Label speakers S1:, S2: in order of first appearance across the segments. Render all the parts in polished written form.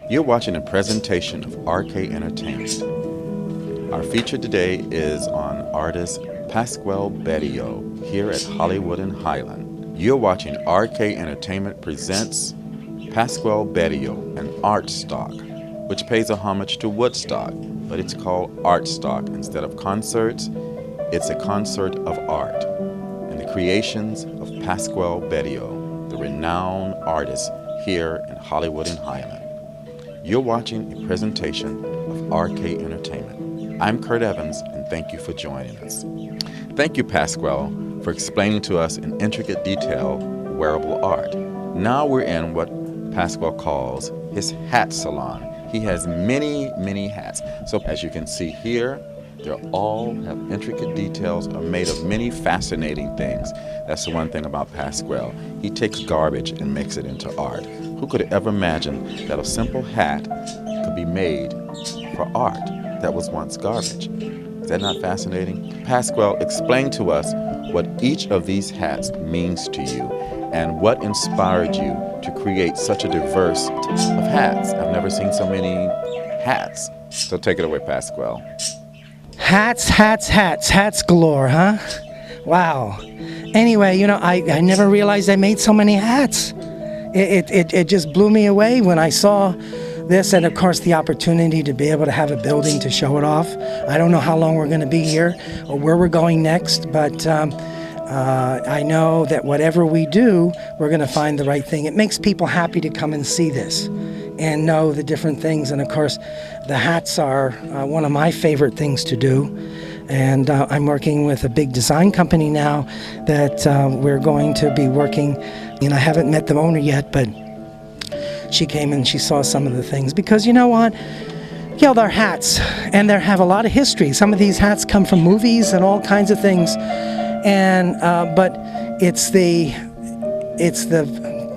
S1: You're watching a presentation of RK Entertainment. Our feature today is on artist Pasqual Bettio here at Hollywood and Highland. You're watching RK Entertainment presents Pasqual Bettio, an art stock, which pays a homage to Woodstock, but it's called art stock. Instead of concerts, it's a concert of art and the creations of Pasqual Bettio, the renowned artist here in Hollywood and Highland. You're watching a presentation of RK Entertainment. I'm Kurt Evans, and thank you for joining us. Thank you, Pasqual, for explaining to us in intricate detail wearable art. Now we're in what Pasqual calls his hat salon. He has many, many hats. So as you can see here, they all have intricate details, are made of many fascinating things. That's the one thing about Pasqual. He takes garbage and makes it into art. Who could ever imagine that a simple hat could be made for art that was once garbage? Is that not fascinating? Pasqual, explain to us what each of these hats means to you and what inspired you to create such a diverse of hats. I've never seen so many hats. So take it away, Pasqual.
S2: Hats galore, huh? Wow. Anyway, you know, I never realized I made so many hats. It just blew me away when I saw this, and of course the opportunity to be able to have a building to show it off. I don't know how long we're going to be here or where we're going next, but I know that whatever we do, we're going to find the right thing. It makes people happy to come and see this and know the different things. And of course, the hats are one of my favorite things to do. And I'm working with a big design company now that we're going to be working. And I haven't met the owner yet, but she came and she saw some of the things. Because you know what? Yeah, they're hats, and they have a lot of history. Some of these hats come from movies and all kinds of things. And but it's the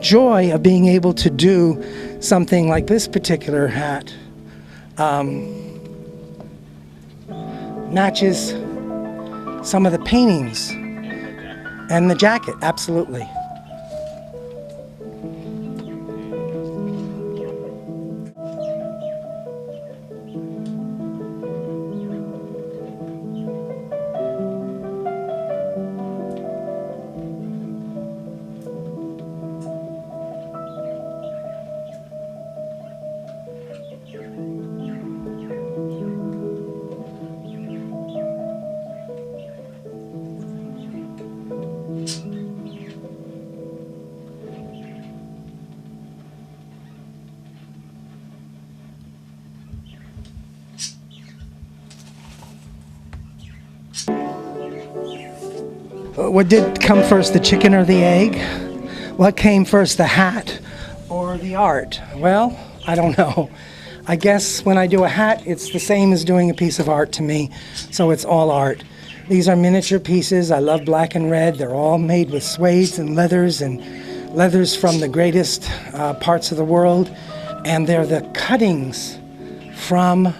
S2: joy of being able to do something like this particular hat. Matches some of the paintings and the jacket, absolutely. What did come first, the chicken or the egg? What came first, the hat or the art? Well, I don't know. I guess when I do a hat, it's the same as doing a piece of art to me, so it's all art. These are miniature pieces. I love black and red. They're all made with suedes and leathers from the greatest parts of the world, and they're the cuttings from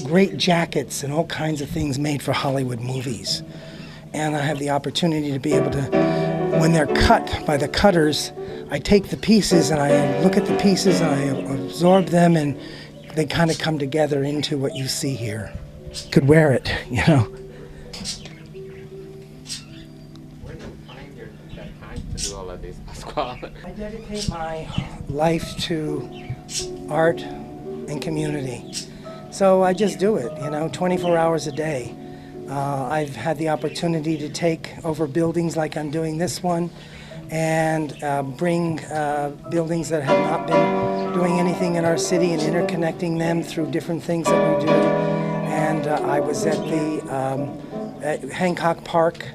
S2: great jackets and all kinds of things made for Hollywood movies. And I have the opportunity to be able to, when they're cut by the cutters, I take the pieces and I look at the pieces and I absorb them, and they kind of come together into what you see here. Could wear it, you know.
S3: Where do you find that time to do all of this, Pasqual?
S2: I dedicate my life to art and community. So I just do it, you know, 24 hours a day. I've had the opportunity to take over buildings like I'm doing this one, and bring buildings that have not been doing anything in our city and interconnecting them through different things that we do. And I was at at Hancock Park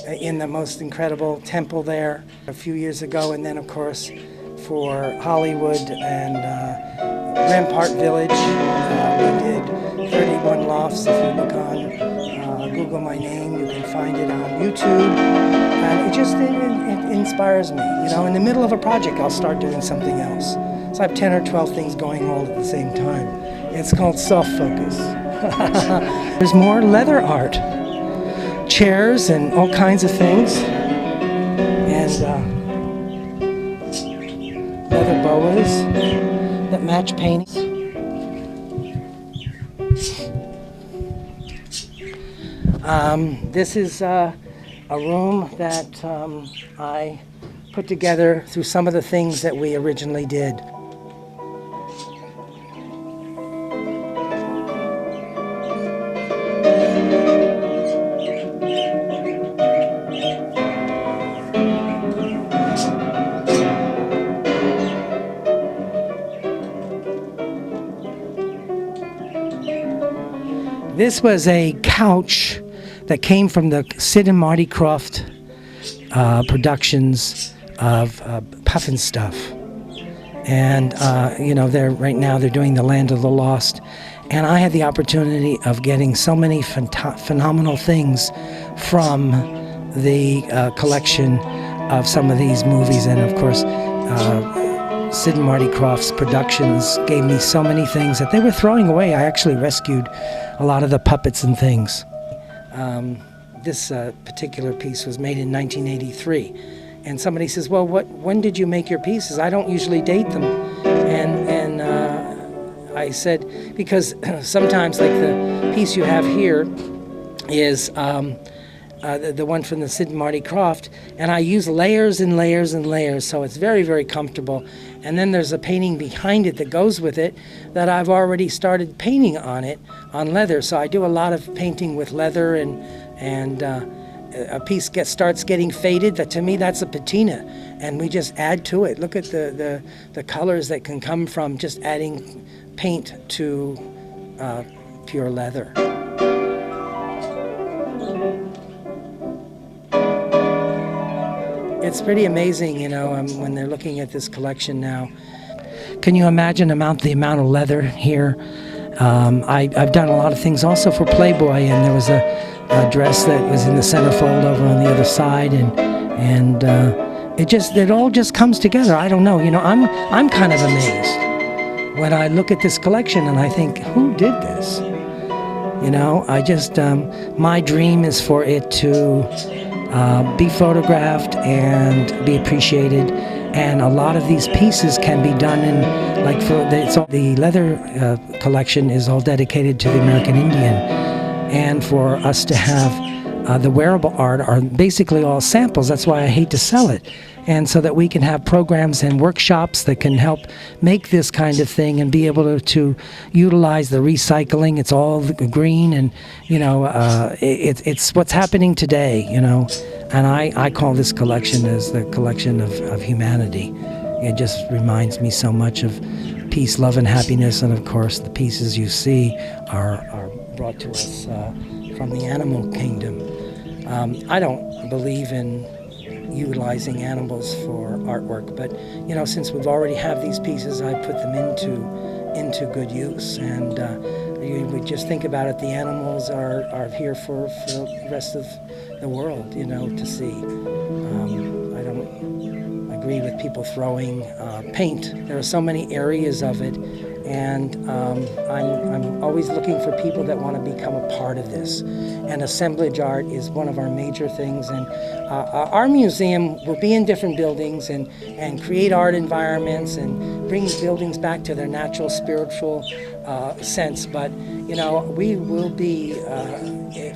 S2: in the most incredible temple there a few years ago, and then of course for Hollywood and Rampart Village. We did 31 lofts. If you look on Google my name, you can find it on YouTube, and it inspires me. You know, in the middle of a project, I'll start doing something else. So I have 10 or 12 things going all at the same time. It's called self-focus. There's more leather art, chairs and all kinds of things, and leather boas that match paintings. This is a room that I put together through some of the things that we originally did. This was a couch that came from the Sid and Marty Krofft productions of Puffin Stuff. And, you know, right now they're doing The Land of the Lost. And I had the opportunity of getting so many phenomenal things from the collection of some of these movies. And, of course, Sid and Marty Krofft's productions gave me so many things that they were throwing away. I actually rescued a lot of the puppets and things. This particular piece was made in 1983. And somebody says, well, when did you make your pieces? I don't usually date them. And I said, because sometimes, like the piece you have here is the one from the Sid and Marty Krofft, and I use layers and layers and layers, so it's very, very comfortable. And then there's a painting behind it that goes with it that I've already started painting on it, on leather. So I do a lot of painting with leather, and a piece starts getting faded. That, to me, that's a patina, and we just add to it. Look at the colors that can come from just adding paint to pure leather. It's pretty amazing, you know, when they're looking at this collection now. Can you imagine the amount of leather here? I've done a lot of things also for Playboy, and there was a dress that was in the centerfold over on the other side, and it all just comes together. I don't know, you know, I'm kind of amazed when I look at this collection and I think, who did this? You know, my dream is for it to be photographed and be appreciated, and a lot of these pieces can be done in, like, the leather collection is all dedicated to the American Indian, and for us to have the wearable art are basically all samples. That's why I hate to sell it. And so that we can have programs and workshops that can help make this kind of thing and be able to utilize the recycling. It's all green, and, you know, it's what's happening today, you know. And I call this collection as the collection of humanity. It just reminds me so much of peace, love, and happiness. And, of course, the pieces you see are brought to us from the animal kingdom. I don't believe in utilizing animals for artwork, but, you know, since we've already have these pieces, I put them into good use. And we just think about it, the animals are here for the rest of the world, you know, to see. I don't agree with people throwing paint. There are so many areas of it, and I'm always looking for people that want to become a part of this. And assemblage art is one of our major things. And our museum will be in different buildings and create art environments and bring buildings back to their natural spiritual sense. But, you know, we will be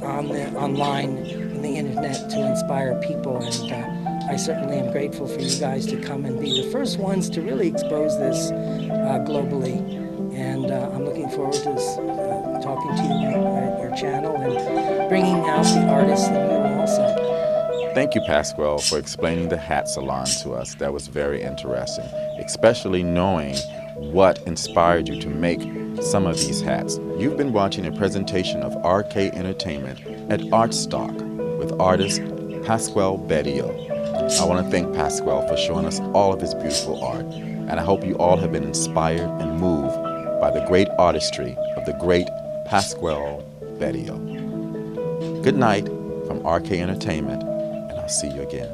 S2: online on the internet to inspire people. And I certainly am grateful for you guys to come and be the first ones to really expose this globally. And I'm looking forward to talking to you at your channel and bringing out the artists in you also.
S1: Thank you, Pasqual, for explaining the hat salon to us. That was very interesting, especially knowing what inspired you to make some of these hats. You've been watching a presentation of RK Entertainment at Artstock with artist Pasqual Bettio. I want to thank Pasqual for showing us all of his beautiful art, and I hope you all have been inspired and moved by the great artistry of the great Pasqual Bettio. Good night from RK Entertainment, and I'll see you again.